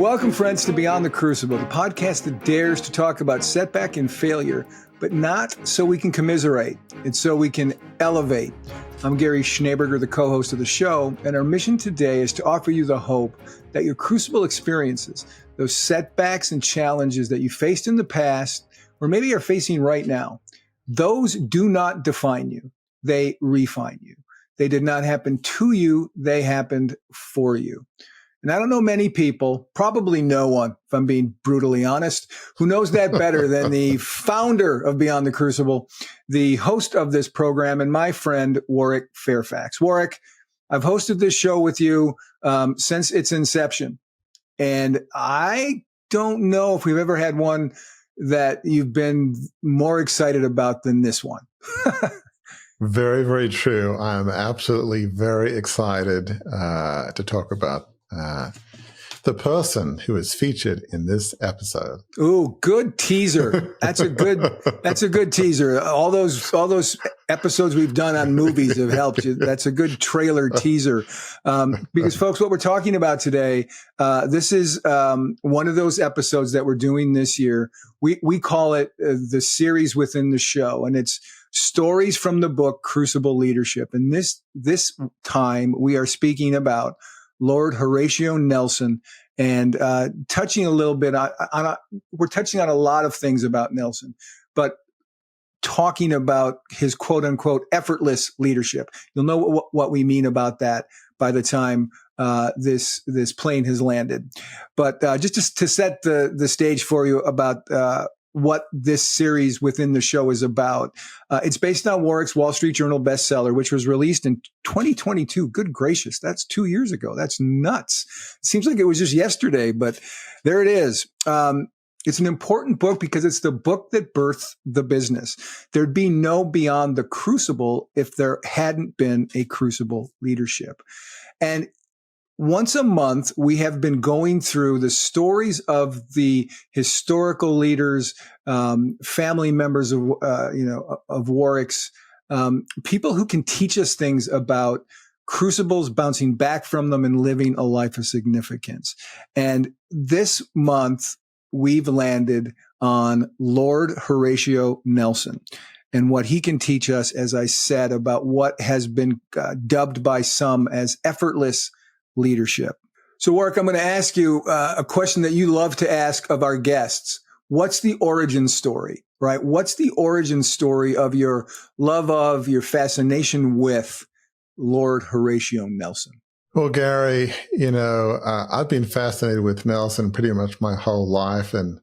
Welcome, friends, to Beyond the Crucible, the podcast that dares to talk about setback and failure, but not so we can commiserate. It's so we can elevate. I'm Gary Schneeberger, the co-host of the show, and our mission today is to offer you the hope that your crucible experiences, those setbacks and challenges that you faced in the past, or maybe are facing right now, those do not define you. They refine you. They did not happen to you. They happened for you. And I don't know many people, probably no one, if I'm being brutally honest, who knows that better than the founder of Beyond the Crucible, the host of this program, and my friend, Warwick Fairfax. Warwick, I've hosted this show with you since its inception. And I don't know if we've ever had one that you've been more excited about than this one. Very, very true. I'm absolutely very excited to talk about the person who is featured in this episode. Ooh, good teaser. That's a good teaser. All those episodes we've done on movies have helped you. That's a good trailer teaser. Because folks, what we're talking about today, this is one of those episodes that we're doing this year. We call it the series within the show, and it's stories from the book Crucible Leadership. And this time we are speaking about Lord Horatio Nelson, and touching a little bit we're touching on a lot of things about Nelson, but talking about his quote unquote effortless leadership. You'll know what we mean about that by the time this plane has landed. But just to set the stage for you about what this series within the show is about. It's based on Warwick's Wall Street Journal bestseller, which was released in 2022. Good gracious, that's 2 years ago. That's nuts. It seems like it was just yesterday, but there it is. It's an important book because it's the book that birthed the business. There'd be no Beyond the Crucible if there hadn't been a Crucible leadership. And once a month, we have been going through the stories of the historical leaders, family members of Warwick's, people who can teach us things about crucibles, bouncing back from them, and living a life of significance. And this month, we've landed on Lord Horatio Nelson and what he can teach us, as I said, about what has been dubbed by some as effortless leadership. So, Warwick, I'm going to ask you a question that you love to ask of our guests. What's the origin story, right? What's the origin story of your love of, your fascination with Lord Horatio Nelson? Well, Gary, I've been fascinated with Nelson pretty much my whole life. And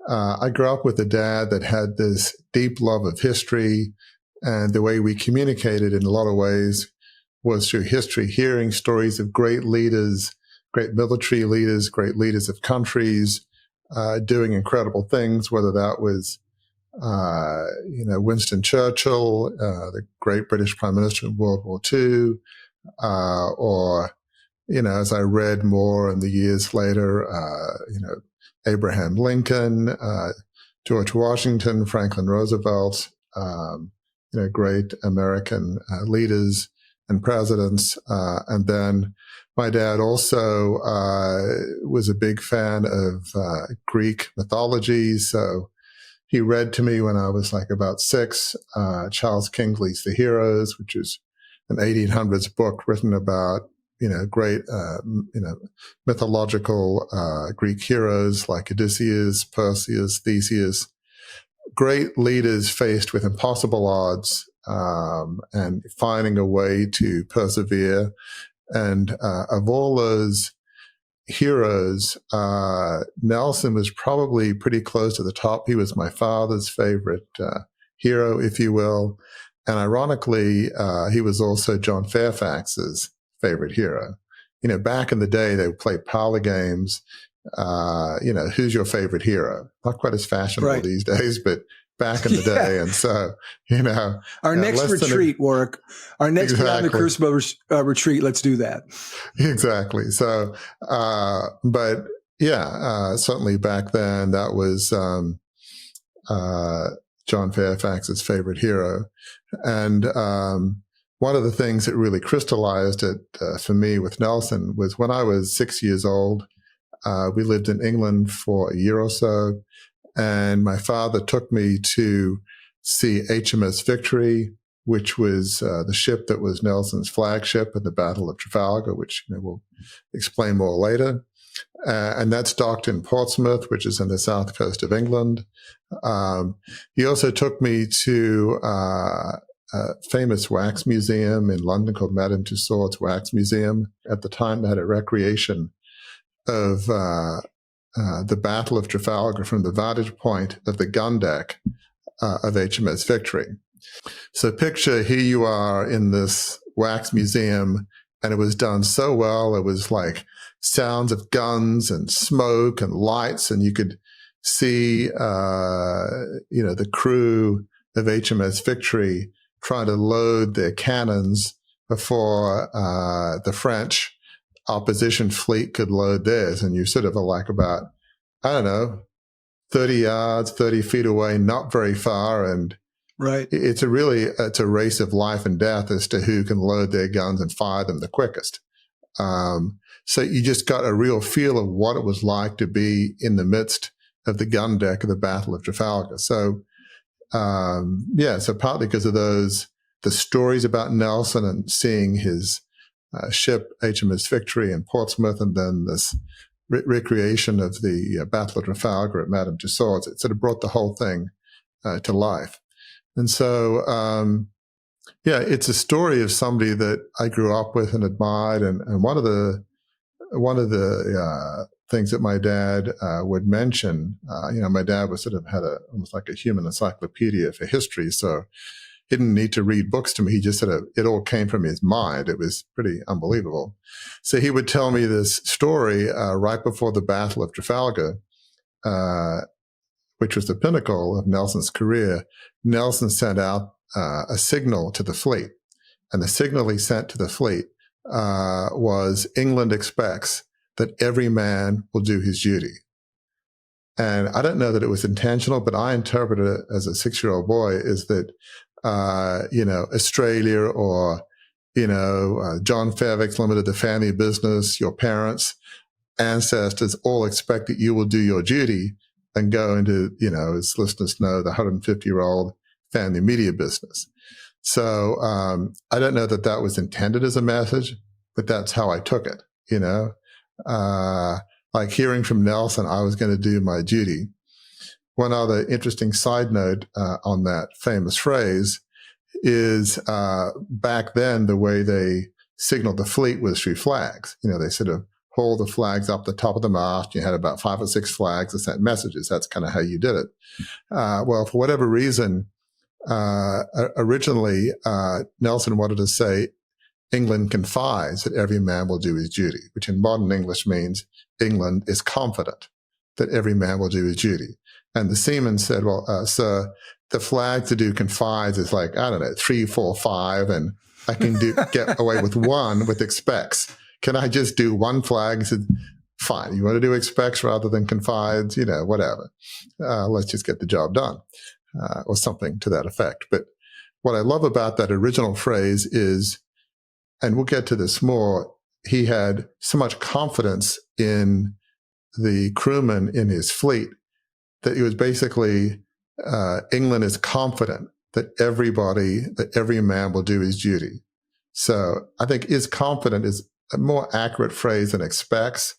I grew up with a dad that had this deep love of history, and the way we communicated in a lot of ways was through history, hearing stories of great leaders, great military leaders, great leaders of countries, doing incredible things, whether that was, Winston Churchill, the great British Prime Minister in World War II, or, as I read more in the years later, Abraham Lincoln, George Washington, Franklin Roosevelt, great American leaders and presidents. And then my dad also was a big fan of Greek mythology. So he read to me when I was like about 6, Charles Kingsley's The Heroes, which is an 1800s book written about, great, mythological Greek heroes like Odysseus, Perseus, Theseus, great leaders faced with impossible odds, and finding a way to persevere. And of all those heroes, Nelson was probably pretty close to the top. He was my father's favorite hero, if you will. And ironically, he was also John Fairfax's favorite hero. Back in the day, they would play parlor games. Who's your favorite hero? Not quite as fashionable these days, but back in the day. And so, our next retreat, Warwick, our next Beyond the Crucible retreat, let's do that. Exactly. So, certainly back then that was, John Fairfax's favorite hero. And, one of the things that really crystallized it for me with Nelson was when I was 6 years old, we lived in England for a year or so, and my father took me to see HMS Victory, which was the ship that was Nelson's flagship at the Battle of Trafalgar, which we'll explain more later. And that's docked in Portsmouth, which is in the south coast of England. He also took me to a famous wax museum in London called Madame Tussauds Wax Museum. At the time, they had a recreation of the Battle of Trafalgar from the vantage point of the gun deck of HMS Victory. So picture here you are in this wax museum, and it was done so well. It was like sounds of guns and smoke and lights, and you could see, the crew of HMS Victory trying to load their cannons before the French opposition fleet could load theirs. And you sort of are like about, 30 yards, 30 feet away, not very far. And right. It's a race of life and death as to who can load their guns and fire them the quickest. So you just got a real feel of what it was like to be in the midst of the gun deck of the Battle of Trafalgar. So, so partly because of the stories about Nelson and seeing his ship HMS Victory in Portsmouth, and then this recreation of the Battle of Trafalgar at Madame Tussauds, it sort of brought the whole thing to life. And so, it's a story of somebody that I grew up with and admired. And one of the things that my dad would mention, my dad was had almost like a human encyclopedia for history. So he didn't need to read books to me. He just it all came from his mind. It was pretty unbelievable. So he would tell me this story right before the Battle of Trafalgar, which was the pinnacle of Nelson's career. Nelson sent out a signal to the fleet. And the signal he sent to the fleet was, England expects that every man will do his duty. And I don't know that it was intentional, but I interpreted it as a 6-year-old boy is that, Australia or, John Fairfax Limited, the family business, your parents, ancestors all expect that you will do your duty and go into, as listeners know, the 150-year-old family media business. So I don't know that was intended as a message, but that's how I took it, like hearing from Nelson, I was going to do my duty. One other interesting side note on that famous phrase is back then, the way they signaled the fleet was through flags. They sort of hold the flags up the top of the mast. You had about 5 or 6 flags that sent messages. That's kind of how you did it. Well, for whatever reason, originally, Nelson wanted to say, England confides that every man will do his duty, which in modern English means England is confident that every man will do his duty. And the seaman said, well, sir, the flag to do confides is like, 3, 4, 5, and I can get away with 1 with expects. Can I just do 1 flag? He said, fine. You want to do expects rather than confides? Whatever. Let's just get the job done, or something to that effect. But what I love about that original phrase is, and we'll get to this more, he had so much confidence in the crewmen in his fleet that it was basically, England is confident that every man will do his duty. So I think is confident is a more accurate phrase than expects.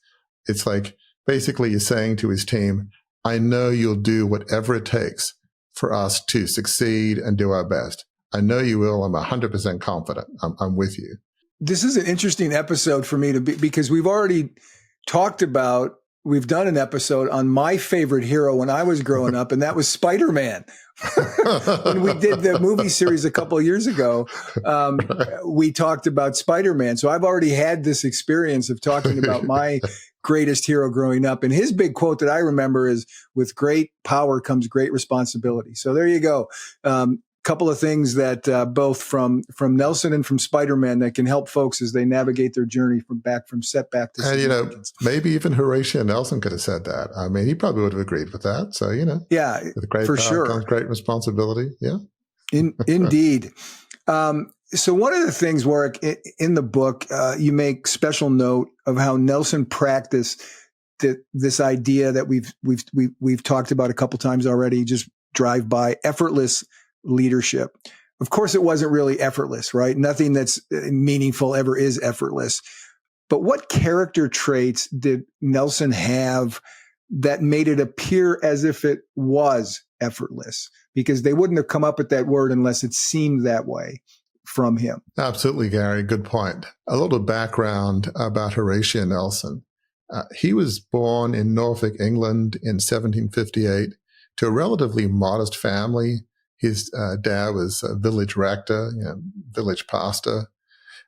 It's like basically you're saying to his team, I know you'll do whatever it takes for us to succeed and do our best. I know you will. I'm 100% confident. I'm with you. This is an interesting episode for me because we've already talked about, we've done an episode on my favorite hero when I was growing up, and that was Spider-Man. When we did the movie series a couple of years ago, we talked about Spider-Man. So I've already had this experience of talking about my greatest hero growing up. And his big quote that I remember is, with great power comes great responsibility. So there you go. Couple of things that both from Nelson and from Spider-Man that can help folks as they navigate their journey from setback to significance. And, maybe even Horatio Nelson could have said that. I mean, he probably would have agreed with that. So, yeah, with great for power sure comes great responsibility. Yeah. Indeed. So one of the things, Warwick, in the book, you make special note of how Nelson practiced this idea that we've talked about a couple times already, just drive by, effortless leadership. Of course, it wasn't really effortless, right? Nothing that's meaningful ever is effortless. But what character traits did Nelson have that made it appear as if it was effortless? Because they wouldn't have come up with that word unless it seemed that way from him. Absolutely, Gary. Good point. A little background about Horatio Nelson. He was born in Norfolk, England in 1758 to a relatively modest family. His dad was a village rector, village pastor.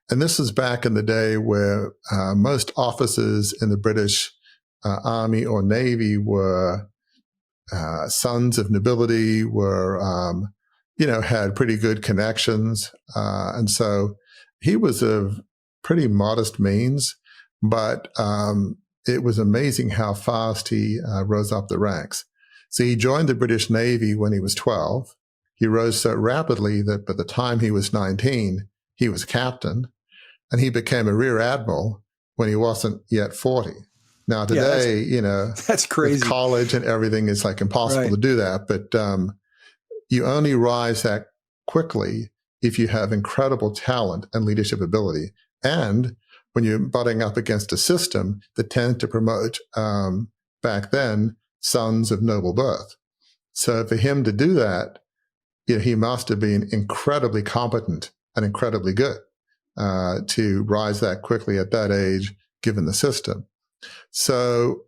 And this was back in the day where most officers in the British Army or Navy were sons of nobility, had pretty good connections. And so he was of pretty modest means, but it was amazing how fast he rose up the ranks. So he joined the British Navy when he was 12. He rose so rapidly that by the time he was 19, he was captain, and he became a rear admiral when he wasn't yet 40. Now today, that's crazy. With college and everything, it's like impossible to do that. But you only rise that quickly if you have incredible talent and leadership ability. And when you're butting up against a system that tends to promote, back then, sons of noble birth. So for him to do that, he must have been incredibly competent and incredibly good to rise that quickly at that age, given the system. So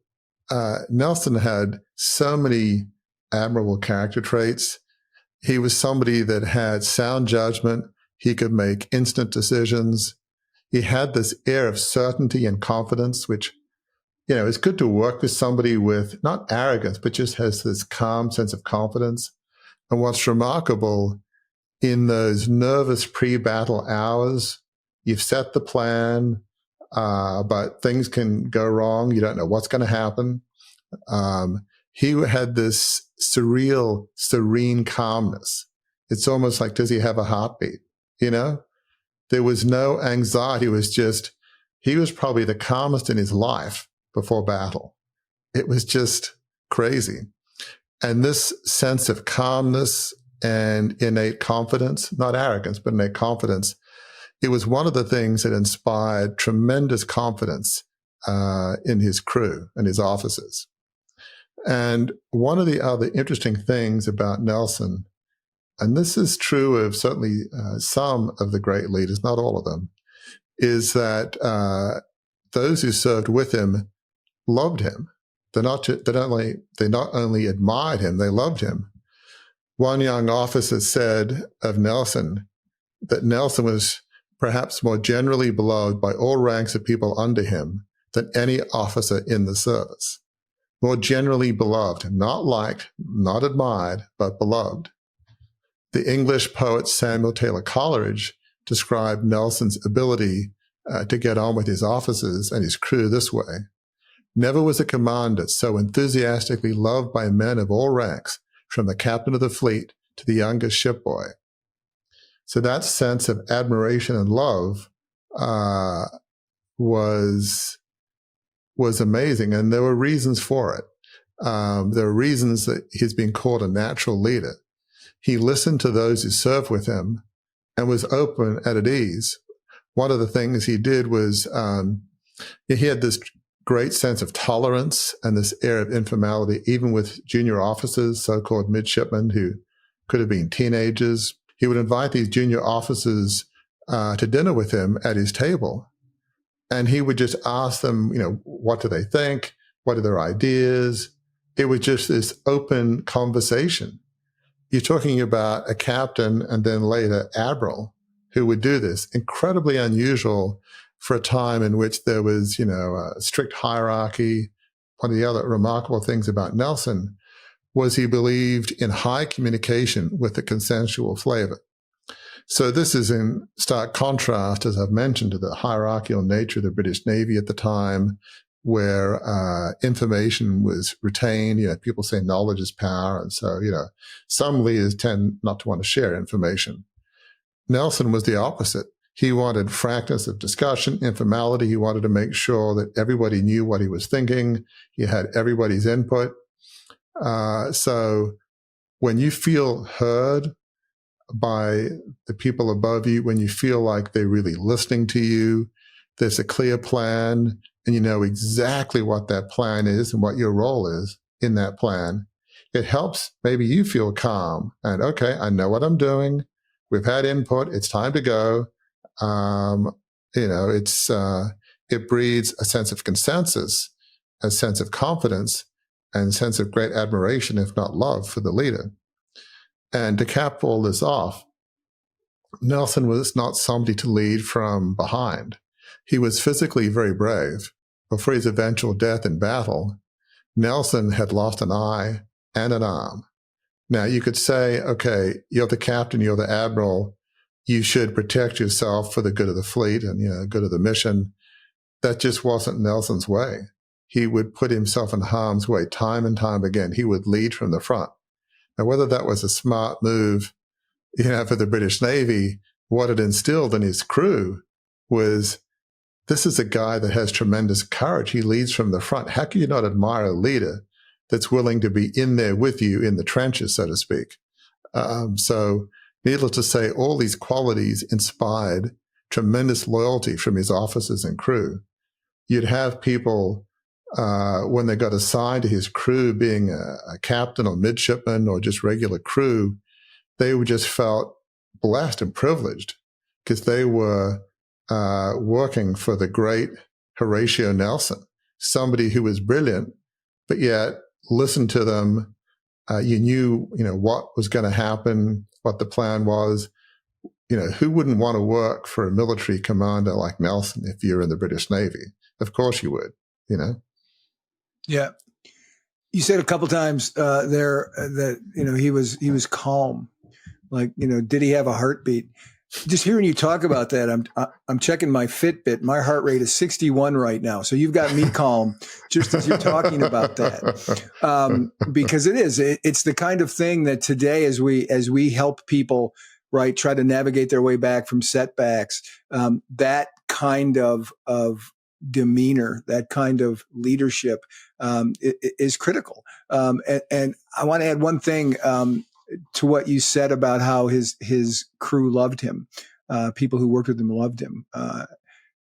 Nelson had so many admirable character traits. He was somebody that had sound judgment. He could make instant decisions. He had this air of certainty and confidence, which, it's good to work with somebody with not arrogance, but just has this calm sense of confidence. And what's remarkable, in those nervous pre-battle hours, you've set the plan, but things can go wrong. You don't know what's going to happen. He had this surreal, serene calmness. It's almost like, does he have a heartbeat? There was no anxiety. It was just, he was probably the calmest in his life before battle. It was just crazy. And this sense of calmness and innate confidence, not arrogance, but innate confidence, it was one of the things that inspired tremendous confidence in his crew and his officers. And one of the other interesting things about Nelson, and this is true of certainly some of the great leaders, not all of them, is that those who served with him loved him. They not only admired him, they loved him. One young officer said of Nelson that Nelson was perhaps more generally beloved by all ranks of people under him than any officer in the service. More generally beloved, not liked, not admired, but beloved. The English poet Samuel Taylor Coleridge described Nelson's ability to get on with his officers and his crew this way: never was a commander so enthusiastically loved by men of all ranks, from the captain of the fleet to the youngest shipboy. So that sense of admiration and love was amazing, and there were reasons for it. There were reasons that he's been called a natural leader. He listened to those who served with him and was open and at ease. One of the things he did was he had this great sense of tolerance and this air of informality, even with junior officers, so-called midshipmen who could have been teenagers. He would invite these junior officers to dinner with him at his table. And he would just ask them, what do they think? What are their ideas? It was just this open conversation. You're talking about a captain and then later admiral who would do this. Incredibly unusual for a time in which there was, a strict hierarchy. One of the other remarkable things about Nelson was he believed in high communication with a consensual flavor. So this is in stark contrast, as I've mentioned, to the hierarchical nature of the British Navy at the time, where information was retained. People say knowledge is power. And so, some leaders tend not to want to share information. Nelson was the opposite. He wanted frankness of discussion, informality. He wanted to make sure that everybody knew what he was thinking. He had everybody's input. So when you feel heard by the people above you, when you feel like they're really listening to you, there's a clear plan, and you know exactly what that plan is and what your role is in that plan, it helps maybe you feel calm and, okay, I know what I'm doing. We've had input. It's time to go. It breeds a sense of consensus, a sense of confidence, and a sense of great admiration, if not love, for the leader. And to cap all this off, Nelson was not somebody to lead from behind. He was physically very brave. Before his eventual death in battle, Nelson had lost an eye and an arm. Now, you could say, okay, you're the captain, you're the admiral, you should protect yourself for the good of the fleet and, good of the mission. That just wasn't Nelson's way. He would put himself in harm's way time and time again. He would lead from the front. Now, whether that was a smart move, for the British Navy, what it instilled in his crew was, this is a guy that has tremendous courage. He leads from the front. How can you not admire a leader that's willing to be in there with you in the trenches, so to speak? So needless to say, all these qualities inspired tremendous loyalty from his officers and crew. You'd have people, when they got assigned to his crew, being a captain or midshipman or just regular crew, they just felt blessed and privileged because they were working for the great Horatio Nelson, somebody who was brilliant, but yet listen to them. You knew, what was going to happen, what the plan was. Who wouldn't want to work for a military commander like Nelson if you're in the British Navy? Of course you would, Yeah. You said a couple times there that, he was calm. Like, did he have a heartbeat? Just hearing you talk about that, I'm checking my Fitbit. My heart rate is 61 right now. So you've got me calm just as you're talking about that, because it's the kind of thing that today, as we help people, right, try to navigate their way back from setbacks, that kind of demeanor, that kind of leadership is critical. And I want to add one thing to what you said about how his crew loved him. People who worked with him loved him.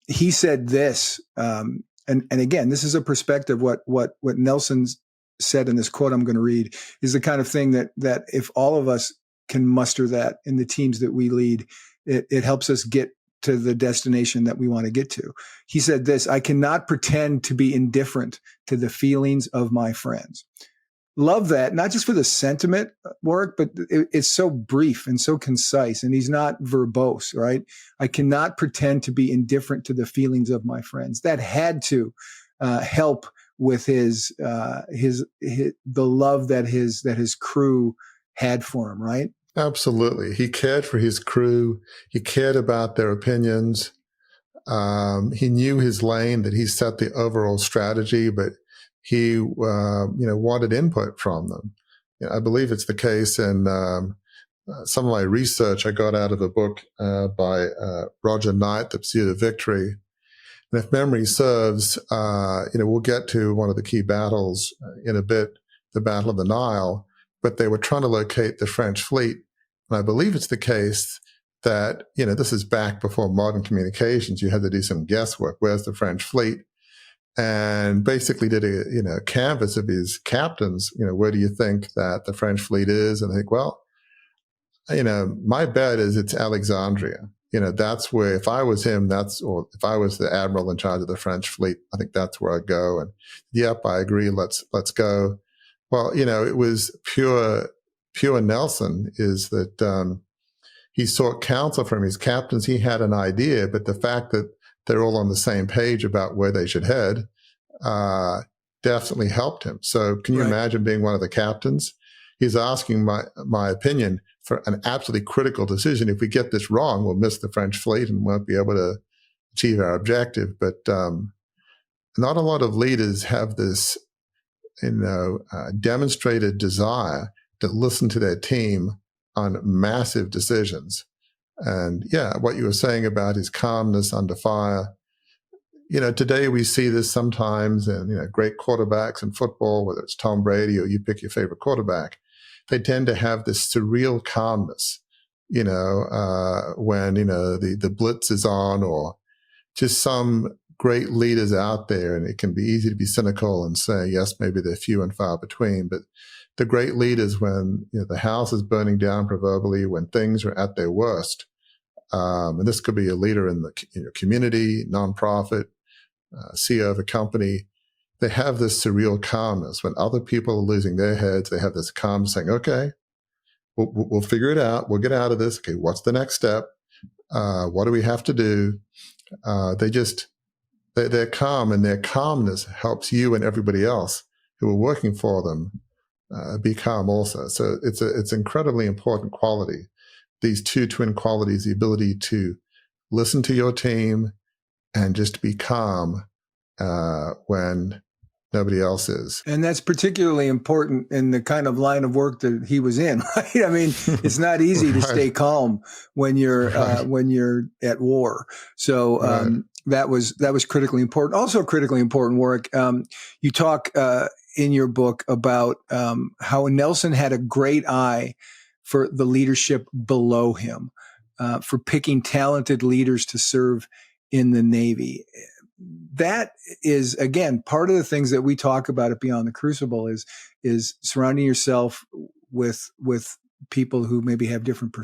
He said this, and again, this is a perspective. What Nelson said in this quote I'm going to read is the kind of thing that if all of us can muster that in the teams that we lead, it helps us get to the destination that we want to get to. He said this: "I cannot pretend to be indifferent to the feelings of my friends." Love that, not just for the sentiment work, but it's so brief and so concise, and he's not verbose, right? I cannot pretend to be indifferent to the feelings of my friends. That had to help with the love that his crew had for him, right? Absolutely. He cared for his crew. He cared about their opinions. He knew his lane, that he set the overall strategy, but he, wanted input from them. I believe it's the case in some of my research I got out of a book by Roger Knight, The Pursuit of Victory. And if memory serves, we'll get to one of the key battles in a bit, the Battle of the Nile, but they were trying to locate the French fleet. And I believe it's the case that, this is back before modern communications. You had to do some guesswork. Where's the French fleet? And basically did a canvas of his captains. Where do you think that the French fleet is? And I think, well, my bet is it's Alexandria. That's where, if I was him, or if I was the admiral in charge of the French fleet, I think that's where I'd go. And yep, I agree. Let's go. Well, it was pure Nelson is that he sought counsel from his captains. He had an idea, but the fact that they're all on the same page about where they should head definitely helped him. So can you imagine being one of the captains? He's asking my opinion for an absolutely critical decision. If we get this wrong, we'll miss the French fleet and won't be able to achieve our objective. But not a lot of leaders have this, demonstrated desire to listen to their team on massive decisions. And yeah, what you were saying about his calmness under fire. Today we see this sometimes in, great quarterbacks in football, whether it's Tom Brady or you pick your favorite quarterback. They tend to have this surreal calmness, when, the blitz is on, or just some great leaders out there. And it can be easy to be cynical and say, yes, maybe they're few and far between, but the great leaders, when the house is burning down proverbially, when things are at their worst, and this could be a leader in the community, nonprofit, CEO of a company, they have this surreal calmness. When other people are losing their heads, they have this calm saying, okay, we'll figure it out. We'll get out of this. Okay, what's the next step? What do we have to do? They're calm, and their calmness helps you and everybody else who are working for them be calm also. So it's incredibly important quality. These two twin qualities, the ability to listen to your team and just be calm when nobody else is. And that's particularly important in the kind of line of work that he was in, right? I mean, it's not easy to stay calm when you're at war. So that was critically important. Also critically important work. You talk in your book about how Nelson had a great eye for the leadership below him, for picking talented leaders to serve in the Navy. That is, again, part of the things that we talk about at Beyond the Crucible is surrounding yourself with people who maybe have different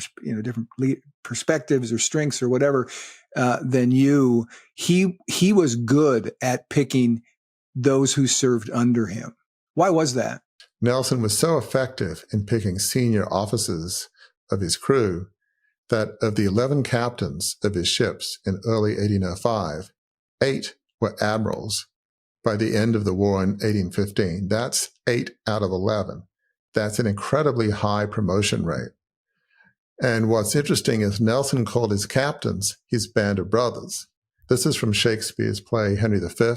perspectives or strengths or whatever than you. He was good at picking those who served under him. Why was that? Nelson was so effective in picking senior officers of his crew that of the 11 captains of his ships in early 1805, 8 were admirals by the end of the war in 1815. That's 8 out of 11. That's an incredibly high promotion rate. And what's interesting is Nelson called his captains his band of brothers. This is from Shakespeare's play Henry V.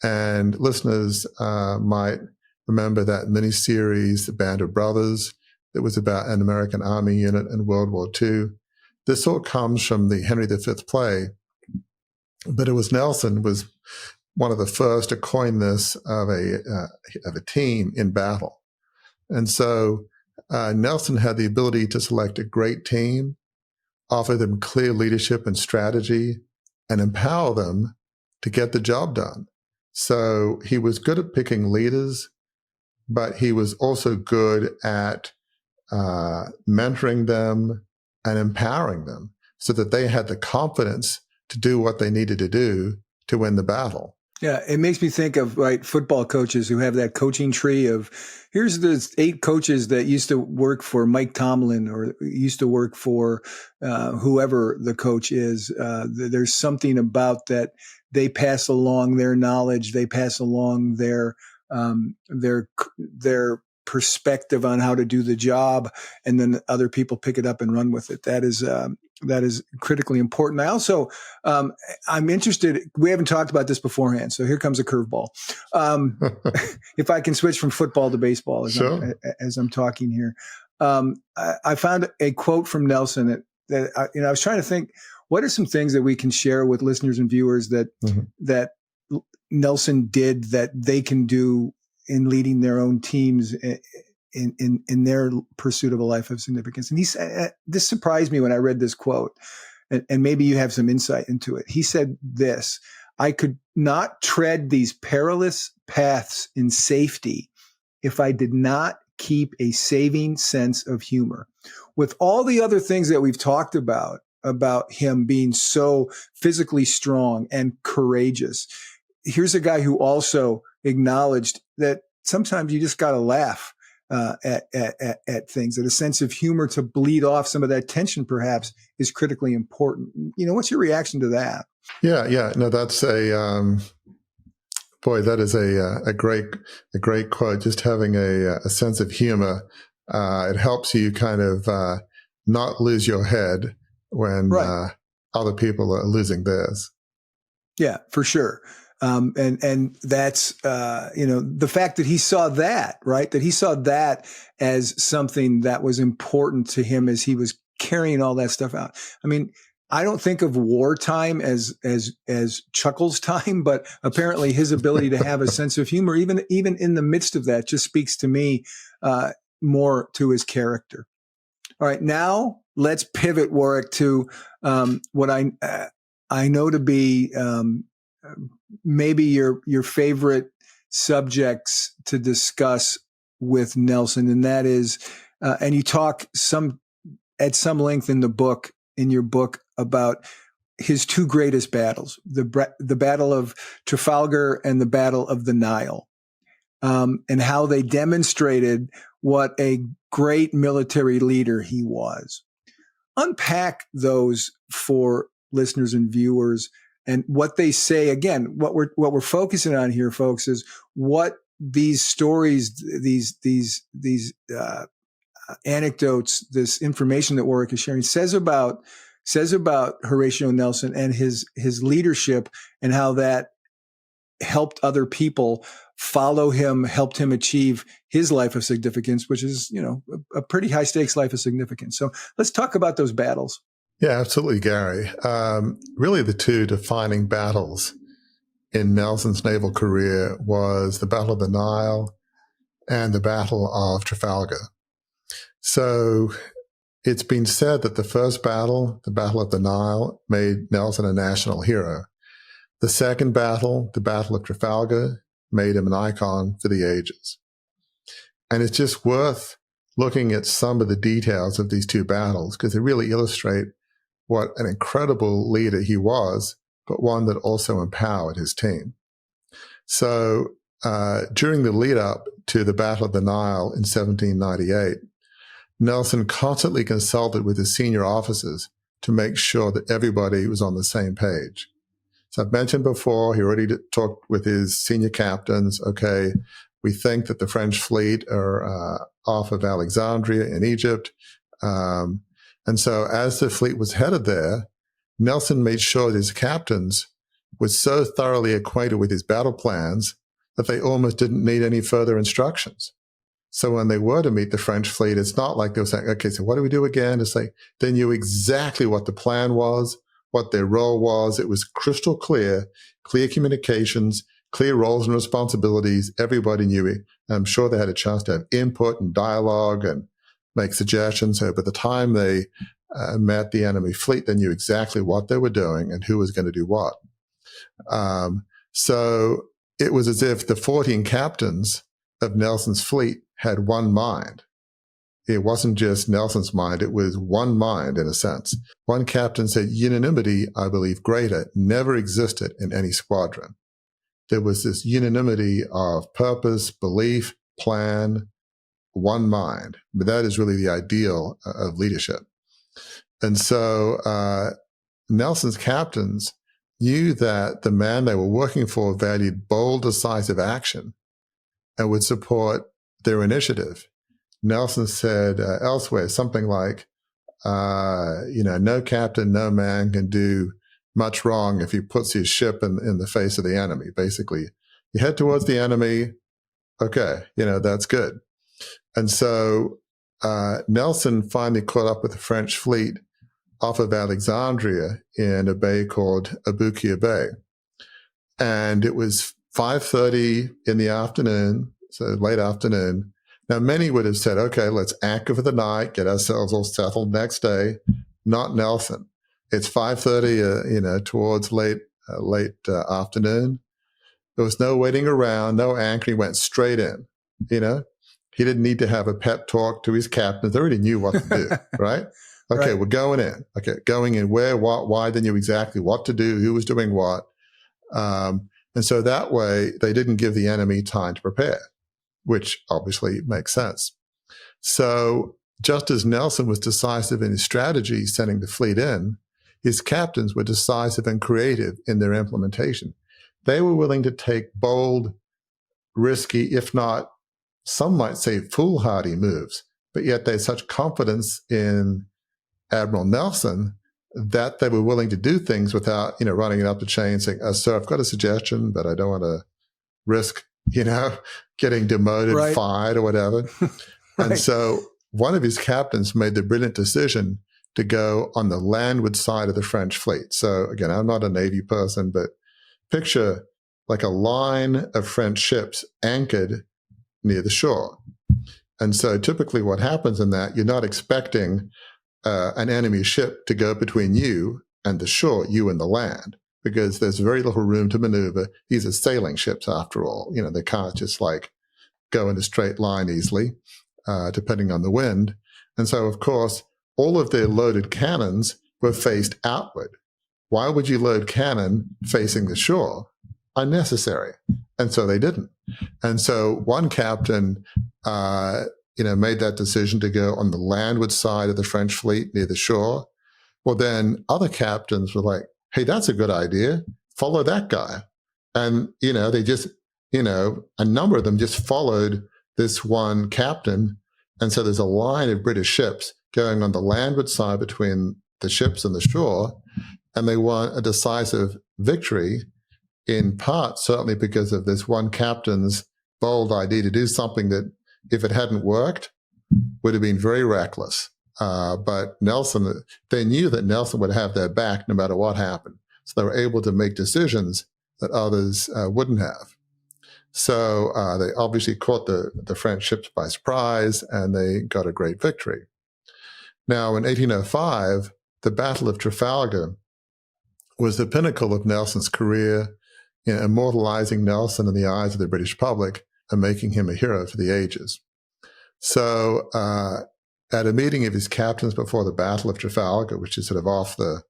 And listeners might remember that miniseries, The Band of Brothers, that was about an American Army unit in World War II. This all comes from the Henry V play, but it was Nelson was one of the first to coin this of a team in battle. And so Nelson had the ability to select a great team, offer them clear leadership and strategy, and empower them to get the job done. So he was good at picking leaders, but he was also good at mentoring them and empowering them so that they had the confidence to do what they needed to do to win the battle. Yeah, it makes me think of football coaches who have that coaching tree of, here's the 8 coaches that used to work for Mike Tomlin or used to work for whoever the coach is. There's something about that they pass along their knowledge, they pass along their perspective on how to do the job, and then other people pick it up and run with it. That is critically important. I also, I'm interested, we haven't talked about this beforehand, so here comes a curveball. If I can switch from football to baseball as I'm talking here. I found a quote from Nelson that I was trying to think, what are some things that we can share with listeners and viewers that Nelson did that they can do in leading their own teams in their pursuit of a life of significance. And he said, this surprised me when I read this quote, and maybe you have some insight into it. He said this: I could not tread these perilous paths in safety if I did not keep a saving sense of humor. With all the other things that we've talked about him being so physically strong and courageous, here's a guy who also acknowledged that sometimes you just got to laugh at things, that a sense of humor to bleed off some of that tension perhaps is critically important. What's your reaction to that? Yeah. No, that's that is a great quote. Just having a sense of humor, it helps you kind of not lose your head when other people are losing theirs. Yeah, for sure. And that's, the fact that he saw that, right? That he saw that as something that was important to him as he was carrying all that stuff out. I mean, I don't think of wartime as Chuckles time, but apparently his ability to have a sense of humor, even in the midst of that, just speaks to me more to his character. All right, now let's pivot, Warwick, to what I know to be maybe your favorite subjects to discuss with Nelson, and that is, and you talk at some length in your book about his two greatest battles, the Battle of Trafalgar and the Battle of the Nile, and how they demonstrated what a great military leader he was. Unpack those for listeners and viewers, and what they say. Again, what we're focusing on here, folks, is what these stories, these anecdotes, this information that Warwick is sharing says about Horatio Nelson and his leadership, and how that helped other people follow him, helped him achieve his life of significance, which is, a pretty high stakes life of significance. So let's talk about those battles. Yeah, absolutely, Gary. Really the two defining battles in Nelson's naval career was the Battle of the Nile and the Battle of Trafalgar. So it's been said that the first battle, the Battle of the Nile, made Nelson a national hero. The second battle, the Battle of Trafalgar, made him an icon for the ages. And it's just worth looking at some of the details of these two battles because they really illustrate what an incredible leader he was, but one that also empowered his team. So during the lead up to the Battle of the Nile in 1798, Nelson constantly consulted with his senior officers to make sure that everybody was on the same page. So I've mentioned before, he already talked with his senior captains. Okay, we think that the French fleet are off of Alexandria in Egypt. And so as the fleet was headed there, Nelson made sure that his captains were so thoroughly acquainted with his battle plans that they almost didn't need any further instructions. So when they were to meet the French fleet, it's not like they were saying, okay, so what do we do again? It's like they knew exactly what the plan was, what their role was. It was crystal clear communications, clear roles and responsibilities. Everybody knew it. I'm sure they had a chance to have input and dialogue and make suggestions. So by the time they met the enemy fleet, they knew exactly what they were doing and who was going to do what. So it was as if the 14 captains of Nelson's fleet had one mind. It wasn't just Nelson's mind, it was one mind in a sense. One captain said, unanimity, I believe greater, never existed in any squadron. There was this unanimity of purpose, belief, plan, one mind. But that is really the ideal of leadership. And so Nelson's captains knew that the man they were working for valued bold, decisive action and would support their initiative. Nelson said elsewhere something like, no captain, no man can do much wrong if he puts his ship in the face of the enemy. Basically, you head towards the enemy, okay, that's good. And so Nelson finally caught up with the French fleet off of Alexandria in a bay called Aboukir Bay. And it was 5:30 in the afternoon, so late afternoon. Now, many would have said, okay, let's anchor for the night, get ourselves all settled next day. Not Nelson. It's 5:30, towards late afternoon. There was no waiting around, no anchoring. He went straight in, He didn't need to have a pep talk to his captains. They already knew what to do, right? Okay, right. We're going in. Okay, going in where, what, why. They knew exactly what to do, who was doing what. And so that way, they didn't give the enemy time to prepare, which obviously makes sense. So just as Nelson was decisive in his strategy, sending the fleet in, his captains were decisive and creative in their implementation. They were willing to take bold, risky, if not, some might say foolhardy moves, but yet they had such confidence in Admiral Nelson that they were willing to do things without, running it up the chain saying, sir, I've got a suggestion, but I don't want to risk, getting demoted, right, fired or whatever. Right. And so one of his captains made the brilliant decision to go on the landward side of the French fleet. So again, I'm not a Navy person, but picture like a line of French ships anchored near the shore. And so typically what happens in that, you're not expecting an enemy ship to go between you and the shore, you and the land, because there's very little room to maneuver. These are sailing ships after all. You know, they can't just like go in a straight line easily, depending on the wind. And so, of course, all of their loaded cannons were faced outward. Why would you load cannon facing the shore? Unnecessary. And so they didn't. And so one captain, made that decision to go on the landward side of the French fleet near the shore. Well, then other captains were like, hey, that's a good idea. Follow that guy. And, they just, a number of them just followed this one captain. And so there's a line of British ships going on the landward side between the ships and the shore. And they won a decisive victory, in part certainly because of this one captain's bold idea to do something that, if it hadn't worked, would have been very reckless. But Nelson, they knew that Nelson would have their back no matter what happened. So they were able to make decisions that others wouldn't have. So they obviously caught the French ships by surprise, and they got a great victory. Now, in 1805, the Battle of Trafalgar was the pinnacle of Nelson's career, immortalizing Nelson in the eyes of the British public and making him a hero for the ages. So at a meeting of his captains before the Battle of Trafalgar, which is sort of off the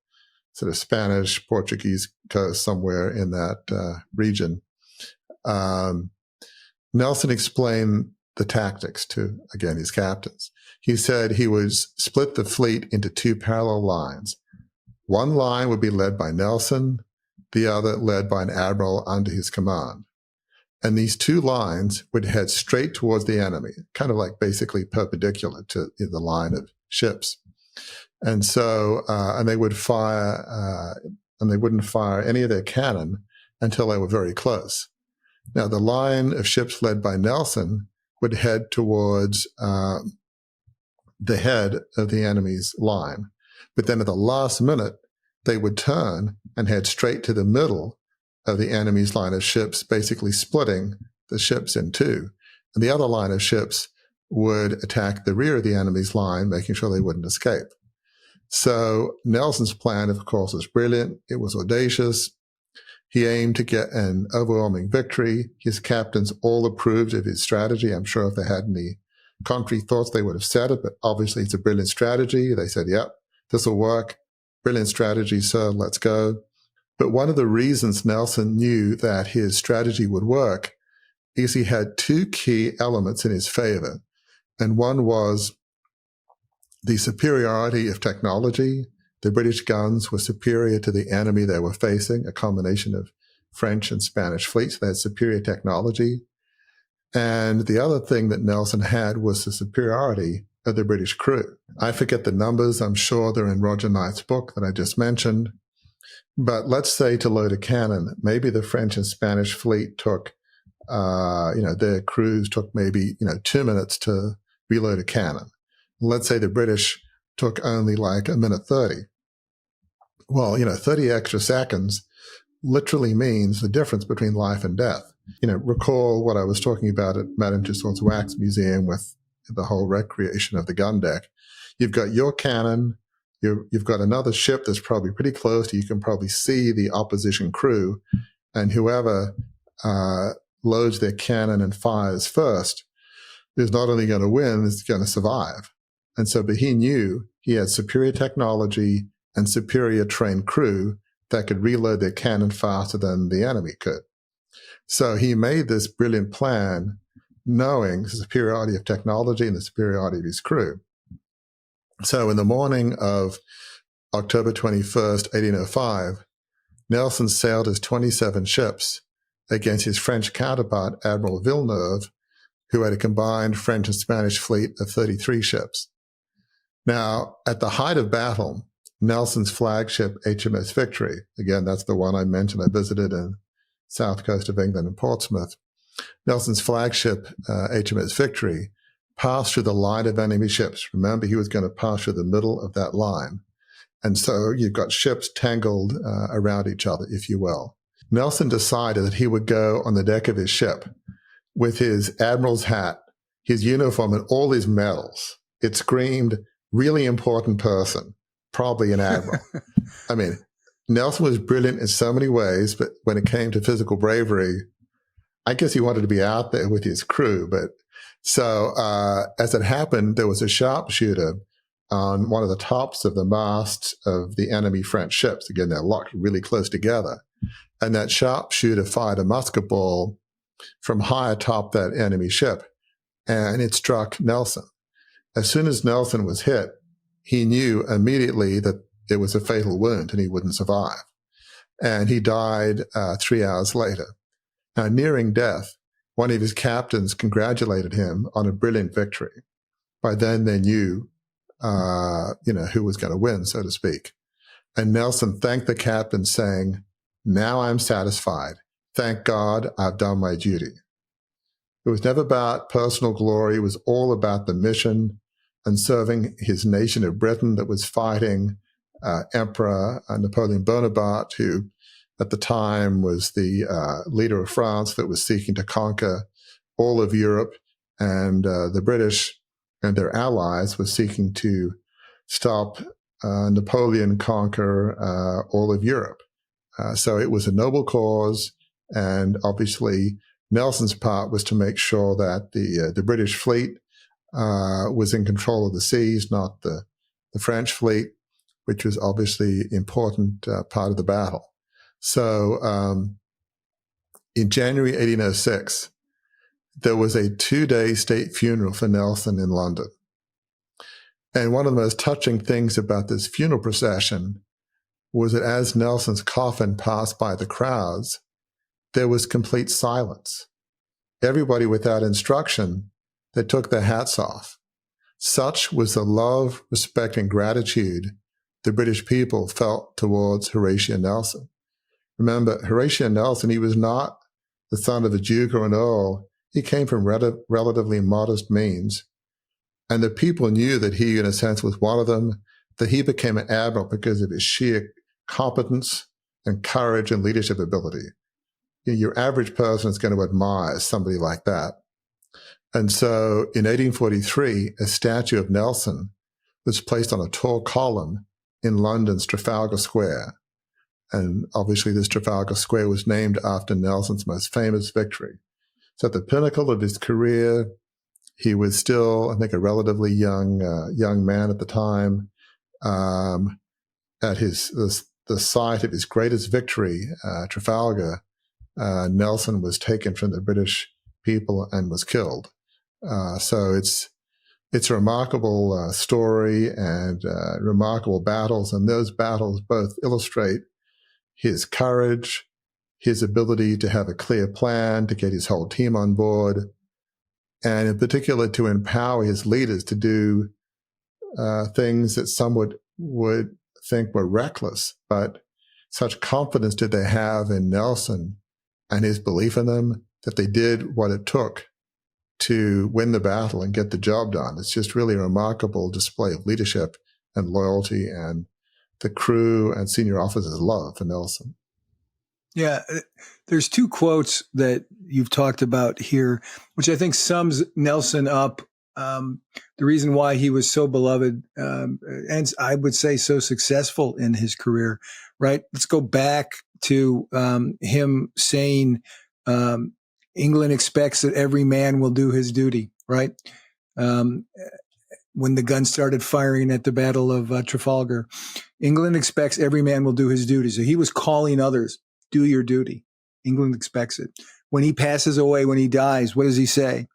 sort of Spanish, Portuguese coast somewhere in that region, Nelson explained the tactics to, again, his captains. He said he would split the fleet into two parallel lines. One line would be led by Nelson, the other led by an admiral under his command. And these two lines would head straight towards the enemy, kind of like basically perpendicular to the line of ships. And so, and they would fire, and they wouldn't fire any of their cannon until they were very close. Now, the line of ships led by Nelson would head towards the head of the enemy's line. But then at the last minute, they would turn and head straight to the middle of the enemy's line of ships, basically splitting the ships in two. And the other line of ships would attack the rear of the enemy's line, making sure they wouldn't escape. So Nelson's plan, of course, was brilliant. It was audacious. He aimed to get an overwhelming victory. His captains all approved of his strategy. I'm sure if they had any contrary thoughts, they would have said it, but obviously it's a brilliant strategy. They said, yep, this will work. Brilliant strategy, sir. Let's go. But one of the reasons Nelson knew that his strategy would work is he had two key elements in his favor. And one was the superiority of technology. The British guns were superior to the enemy they were facing, a combination of French and Spanish fleets. They had superior technology. And the other thing that Nelson had was the superiority of the British crew. I forget the numbers. I'm sure they're in Roger Knight's book that I just mentioned. But let's say to load a cannon, maybe the French and Spanish fleet took, their crews took maybe, 2 minutes to reload a cannon. Let's say the British took only like a minute 30. Well, 30 extra seconds literally means the difference between life and death. Recall what I was talking about at Madame Tussauds Wax Museum with the whole recreation of the gun deck. You've got your cannon. You've got another ship that's probably pretty close. You can probably see the opposition crew, and whoever loads their cannon and fires first is not only going to win, is going to survive. And so, but he knew he had superior technology and superior trained crew that could reload their cannon faster than the enemy could. So he made this brilliant plan, knowing the superiority of technology and the superiority of his crew. So in the morning of October 21st, 1805, Nelson sailed his 27 ships against his French counterpart, Admiral Villeneuve, who had a combined French and Spanish fleet of 33 ships. Now, at the height of battle, Nelson's flagship HMS Victory, again, that's the one I mentioned I visited in south coast of England in Portsmouth. Nelson's flagship HMS Victory pass through the line of enemy ships. Remember, he was going to pass through the middle of that line. And so you've got ships tangled around each other, if you will. Nelson decided that he would go on the deck of his ship with his admiral's hat, his uniform, and all his medals. It screamed, really important person, probably an admiral. I mean, Nelson was brilliant in so many ways, but when it came to physical bravery, I guess he wanted to be out there with his crew. But so as it happened, there was a sharpshooter on one of the tops of the masts of the enemy French ships. Again, they're locked really close together. And that sharpshooter fired a musket ball from high atop that enemy ship, and it struck Nelson. As soon as Nelson was hit, he knew immediately that it was a fatal wound and he wouldn't survive. And he died 3 hours later. Now, nearing death, one of his captains congratulated him on a brilliant victory. By then, they knew, who was going to win, so to speak. And Nelson thanked the captain, saying, "Now I'm satisfied. Thank God I've done my duty." It was never about personal glory. It was all about the mission and serving his nation of Britain that was fighting Emperor Napoleon Bonaparte, who at the time was the leader of France that was seeking to conquer all of Europe, and the British and their allies were seeking to stop Napoleon conquer all of Europe. So it was a noble cause, and obviously Nelson's part was to make sure that the British fleet was in control of the seas, not the French fleet, which was obviously an important part of the battle. So in January 1806, there was a 2-day state funeral for Nelson in London. And one of the most touching things about this funeral procession was that as Nelson's coffin passed by the crowds, there was complete silence. Everybody without instruction, they took their hats off. Such was the love, respect, and gratitude the British people felt towards Horatio Nelson. Remember, Horatio Nelson, he was not the son of a duke or an earl. He came from relatively modest means. And the people knew that he, in a sense, was one of them, that he became an admiral because of his sheer competence and courage and leadership ability. Your average person is going to admire somebody like that. And so in 1843, a statue of Nelson was placed on a tall column in London's Trafalgar Square. And obviously this Trafalgar Square was named after Nelson's most famous victory. So at the pinnacle of his career, he was still, I think, a relatively young man at the time. At the site of his greatest victory, Trafalgar, Nelson was taken from the British people and was killed. So it's a remarkable story and remarkable battles, and those battles both illustrate his courage, his ability to have a clear plan, to get his whole team on board, and in particular to empower his leaders to do things that some would think were reckless, but such confidence did they have in Nelson and his belief in them that they did what it took to win the battle and get the job done. It's just really a remarkable display of leadership and loyalty, and the crew and senior officers' love for Nelson. Yeah, there's two quotes that you've talked about here, which I think sums Nelson up. The reason why he was so beloved, and I would say so successful in his career, right? Let's go back to him saying, England expects that every man will do his duty, right? When the guns started firing at the Battle of Trafalgar, England expects every man will do his duty. So he was calling others, do your duty. England expects it. When he passes away, when he dies, what does he say?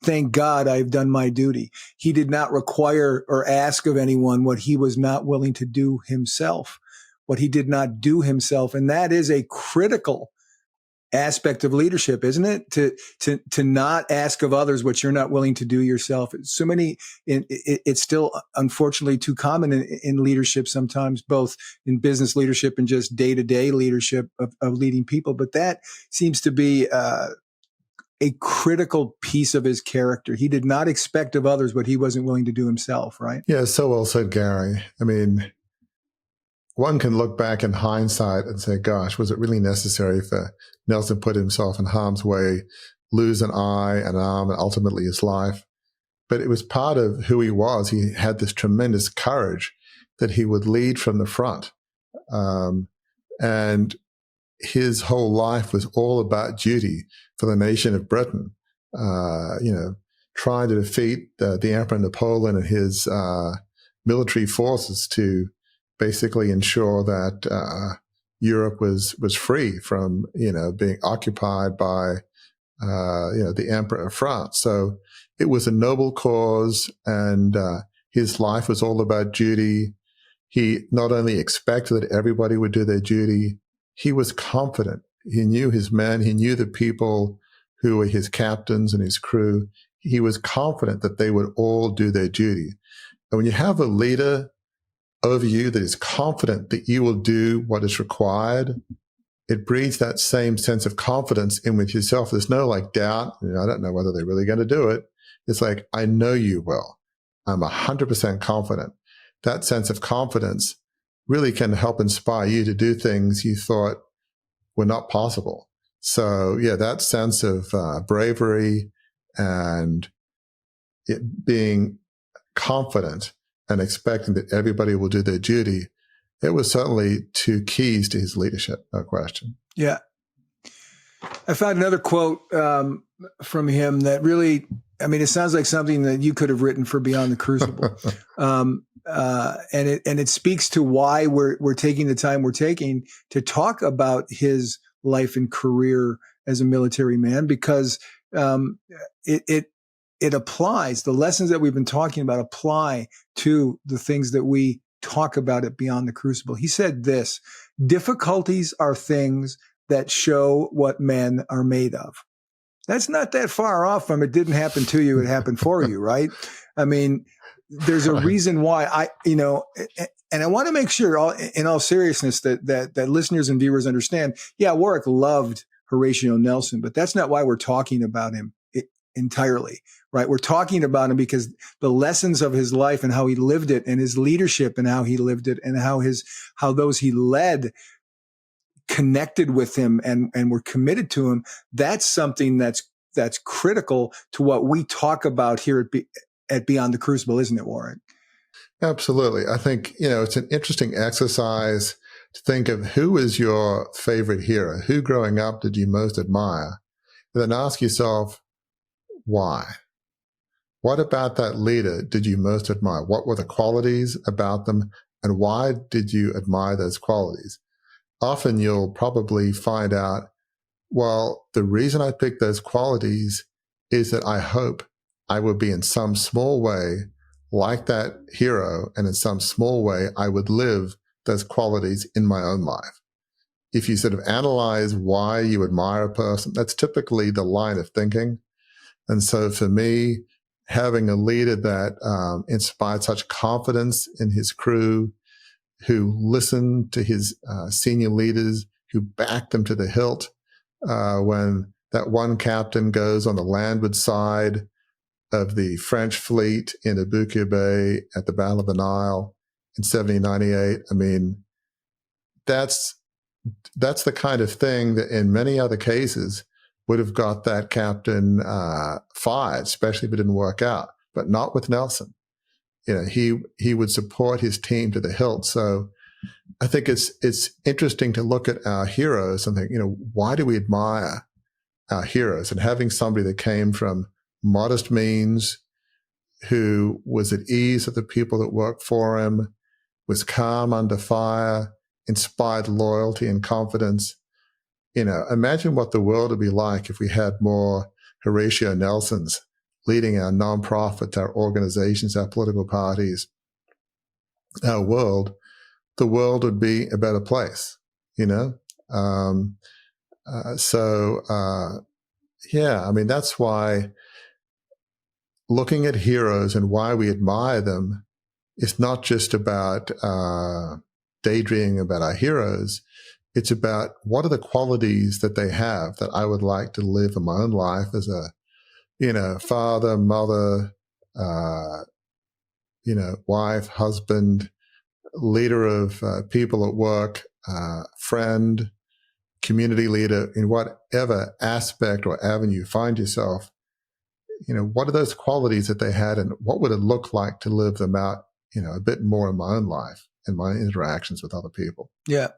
Thank God I've done my duty. He did not require or ask of anyone what he was not willing to do himself, what he did not do himself. And that is a critical aspect of leadership, isn't it? To not ask of others what you're not willing to do yourself. So many, it's still unfortunately too common in leadership sometimes, both in business leadership and just day-to-day leadership of leading people. But that seems to be a critical piece of his character. He did not expect of others what he wasn't willing to do himself, right? Yeah, so well said, Gary. I mean, one can look back in hindsight and say, gosh, was it really necessary for Nelson to put himself in harm's way, lose an eye, an arm, and ultimately his life? But it was part of who he was. He had this tremendous courage that he would lead from the front. And his whole life was all about duty for the nation of Britain, trying to defeat the Emperor Napoleon and his military forces to basically ensure that Europe was free from, being occupied by, the Emperor of France. So it was a noble cause, and his life was all about duty. He not only expected that everybody would do their duty, he was confident. He knew his men. He knew the people who were his captains and his crew. He was confident that they would all do their duty. And when you have a leader over you that is confident that you will do what is required, it breeds that same sense of confidence in with yourself. There's no doubt. I don't know whether they're really going to do it. It's like, I know you will. I'm 100% confident. That sense of confidence really can help inspire you to do things you thought were not possible. So yeah, that sense of bravery and it being confident and expecting that everybody will do their duty, it was certainly two keys to his leadership, no question. Yeah. I found another quote from him that really, it sounds like something that you could have written for Beyond the Crucible. And it speaks to why we're taking the time we're taking to talk about his life and career as a military man, because it applies. The lessons that we've been talking about apply to the things that we talk about at Beyond the Crucible. He said this: difficulties are things that show what men are made of. That's not that far off from it didn't happen to you, it happened for you, right? There's a reason why and I want to make sure, in all seriousness, that listeners and viewers understand. Yeah, Warwick loved Horatio Nelson, but that's not why we're talking about him entirely, right? We're talking about him because the lessons of his life and how he lived it, and his leadership and how he lived it, and how those he led connected with him and were committed to him. That's something that's critical to what we talk about here at Beyond the Crucible, isn't it, Warwick? Absolutely. I think, it's an interesting exercise to think of who is your favorite hero, who growing up did you most admire, and then ask yourself, why? What about that leader did you most admire? What were the qualities about them, and why did you admire those qualities? Often you'll probably find out, well, the reason I picked those qualities is that I hope I would be in some small way like that hero, and in some small way I would live those qualities in my own life. If you sort of analyze why you admire a person, that's typically the line of thinking. And so for me, having a leader that inspired such confidence in his crew, who listened to his senior leaders, who backed them to the hilt when that one captain goes on the landward side of the French fleet in Abuka Bay at the Battle of the Nile in 1798. That's the kind of thing that in many other cases would have got that captain fired, especially if it didn't work out, but not with Nelson. He would support his team to the hilt. So I think it's interesting to look at our heroes and think, why do we admire our heroes? And having somebody that came from modest means, who was at ease with the people that worked for him, was calm under fire, inspired loyalty and confidence. Imagine what the world would be like if we had more Horatio Nelsons leading our nonprofits, our organizations, our political parties, our world. The world would be a better place, that's why looking at heroes and why we admire them is not just about daydreaming about our heroes, It's about what are the qualities that they have that I would like to live in my own life as a, father, mother, wife, husband, leader of people at work, friend, community leader, in whatever aspect or avenue you find yourself. What are those qualities that they had, and what would it look like to live them out, a bit more in my own life and my interactions with other people? Yeah.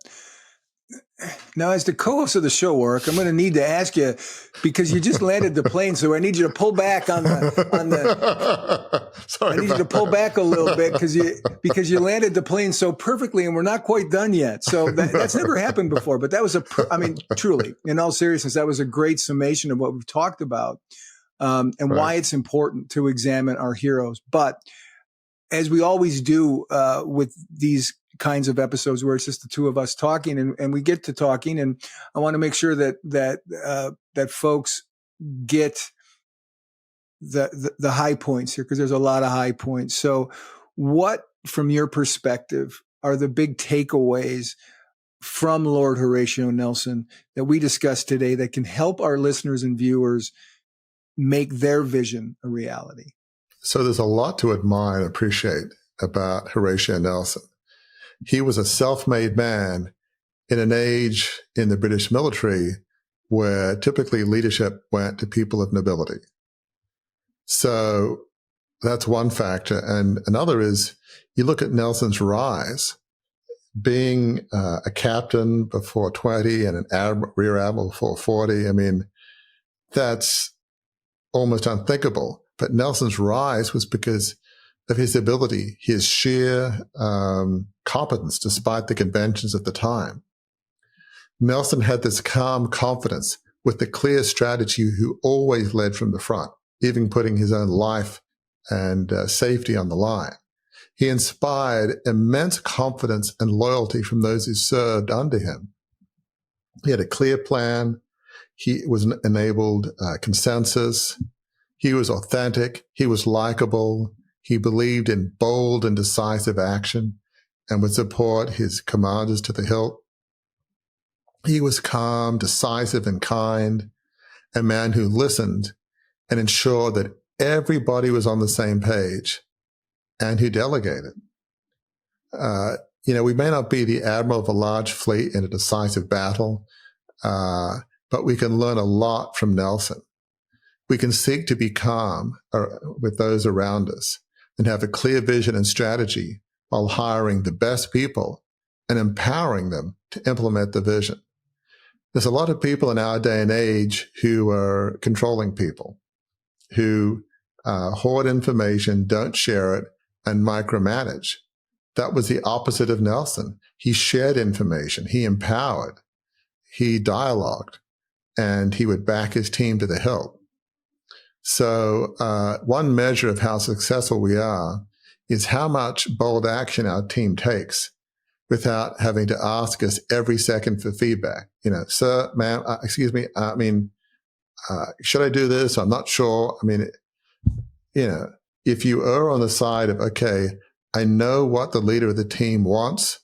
Now, as the co-host of the show, Warwick, I'm going to need to ask you, because you just landed the plane, so I need you to pull back on the. Sorry, I need you to pull back a little bit because you landed the plane so perfectly, and we're not quite done yet. So that's never happened before. But that was truly, in all seriousness, that was a great summation of what we've talked about, and right. why it's important to examine our heroes. But as we always do with these kinds of episodes where it's just the two of us talking, and we get to talking, and I want to make sure that folks get the high points here, because there's a lot of high points. So what, from your perspective, are the big takeaways from Lord Horatio Nelson that we discussed today that can help our listeners and viewers make their vision a reality? So there's a lot to admire and appreciate about Horatio Nelson. He was a self-made man in an age in the British military where typically leadership went to people of nobility. So that's one factor. And another is, you look at Nelson's rise, being a captain before 20 and an rear admiral before 40. I mean, that's almost unthinkable. But Nelson's rise was because of his ability, his sheer competence, despite the conventions of the time. Nelson had this calm confidence with the clear strategy, who always led from the front, even putting his own life and safety on the line. He inspired immense confidence and loyalty from those who served under him. He had a clear plan. He was enabled consensus. He was authentic. He was likable. He believed in bold and decisive action and would support his commanders to the hilt. He was calm, decisive, and kind, a man who listened and ensured that everybody was on the same page, and who delegated. We may not be the admiral of a large fleet in a decisive battle, but we can learn a lot from Nelson. We can seek to be calm with those around us and have a clear vision and strategy while hiring the best people and empowering them to implement the vision. There's a lot of people in our day and age who are controlling people, who hoard information, don't share it, and micromanage. That was the opposite of Nelson. He shared information, he empowered, he dialogued, and he would back his team to the hilt. So one measure of how successful we are is how much bold action our team takes without having to ask us every second for feedback. Sir, ma'am, excuse me, should I do this? I'm not sure. If you err on the side of, okay, I know what the leader of the team wants,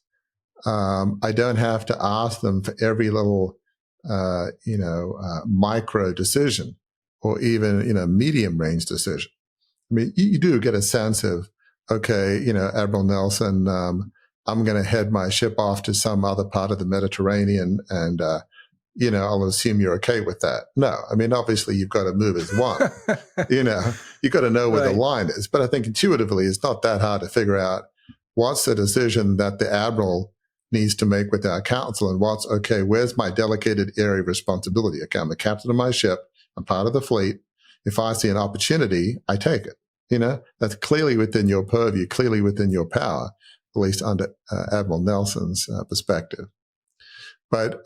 I don't have to ask them for every little, micro decision, or even, medium range decision. You do get a sense of, okay, Admiral Nelson, I'm going to head my ship off to some other part of the Mediterranean, and, I'll assume you're okay with that. No, obviously you've got to move as one. You've got to know where Right. the line is. But I think intuitively, it's not that hard to figure out what's the decision that the admiral needs to make with our council, and where's my delegated area of responsibility? Okay, I'm the captain of my ship. I'm part of the fleet. If I see an opportunity, I take it. That's clearly within your purview, clearly within your power, at least under Admiral Nelson's perspective.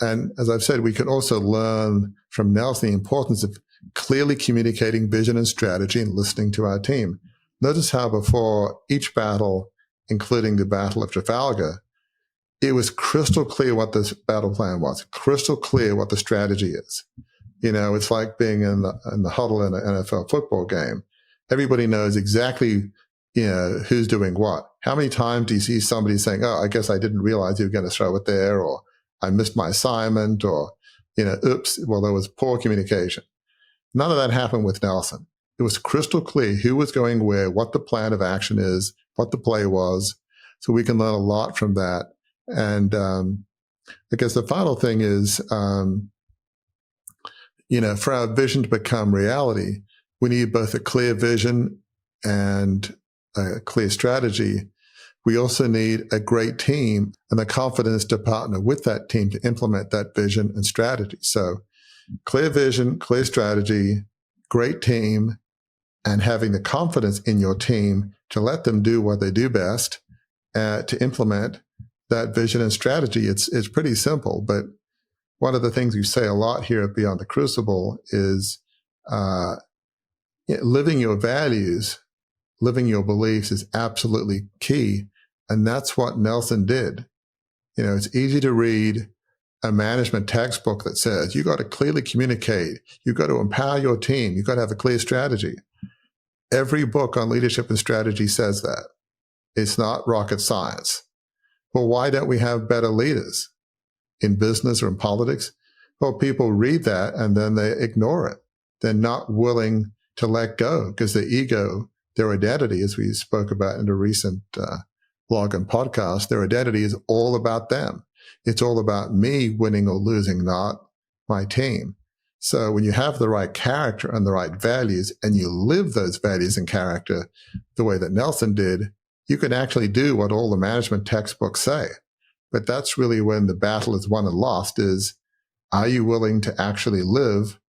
And as I've said, we can also learn from Nelson the importance of clearly communicating vision and strategy and listening to our team. Notice how before each battle, including the Battle of Trafalgar, it was crystal clear what this battle plan was, crystal clear what the strategy is. It's like being in the huddle in an NFL football game. Everybody knows exactly, who's doing what. How many times do you see somebody saying, oh, I guess I didn't realize you were going to throw it there, or I missed my assignment, or, oops, well, there was poor communication. None of that happened with Nelson. It was crystal clear who was going where, what the plan of action is, what the play was. So we can learn a lot from that. And I guess the final thing is, for our vision to become reality, we need both a clear vision and a clear strategy. We also need a great team and the confidence to partner with that team to implement that vision and strategy. So clear vision, clear strategy, great team, and having the confidence in your team to let them do what they do best, to implement that vision and strategy. It's pretty simple, but one of the things we say a lot here at Beyond the Crucible is living your values, living your beliefs is absolutely key. And that's what Nelson did. It's easy to read a management textbook that says you got to clearly communicate, you got to empower your team, you got to have a clear strategy. Every book on leadership and strategy says that. It's not rocket science. Well, why don't we have better leaders in business or in politics? Well, people read that and then they ignore it. They're not willing to let go because their ego, their identity, as we spoke about in a recent blog and podcast, their identity is all about them. It's all about me winning or losing, not my team. So when you have the right character and the right values and you live those values and character the way that Nelson did, you can actually do what all the management textbooks say. But that's really when the battle is won and lost is, are you willing to actually live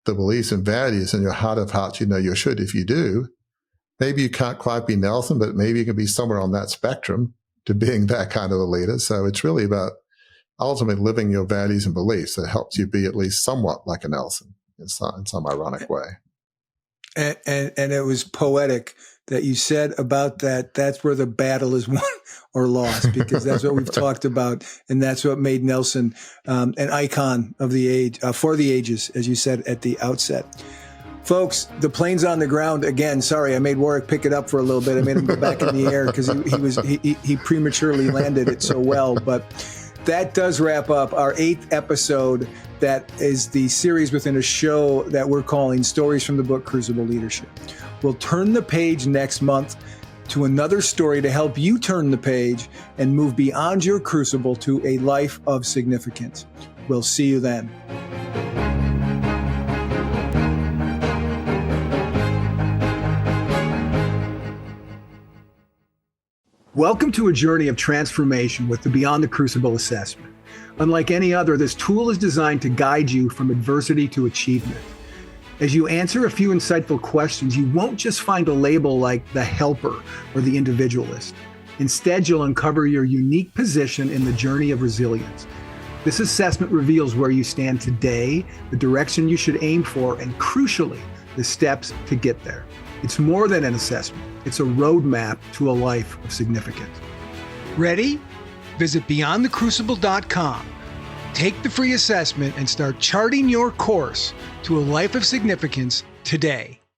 the beliefs and values in your heart of hearts? You should. If you do, maybe you can't quite be Nelson, but maybe you can be somewhere on that spectrum to being that kind of a leader. So it's really about ultimately living your values and beliefs that helps you be at least somewhat like a Nelson in some ironic way. And it was poetic that you said about that. That's where the battle is won or lost, because that's what we've talked about. And that's what made Nelson an icon of the age, for the ages, as you said at the outset. Folks, the plane's on the ground again. Sorry, I made Warwick pick it up for a little bit. I made him go back in the air because he prematurely landed it so well. But that does wrap up our 8th episode. That is the series within a show that we're calling Stories from the Book Crucible Leadership. We'll turn the page next month to another story to help you turn the page and move beyond your crucible to a life of significance. We'll see you then. Welcome to a journey of transformation with the Beyond the Crucible assessment. Unlike any other, this tool is designed to guide you from adversity to achievement. As you answer a few insightful questions, you won't just find a label like the helper or the individualist. Instead, you'll uncover your unique position in the journey of resilience. This assessment reveals where you stand today, the direction you should aim for, and crucially, the steps to get there. It's more than an assessment. It's a roadmap to a life of significance. Ready? Visit beyondthecrucible.com. Take the free assessment and start charting your course to a life of significance today.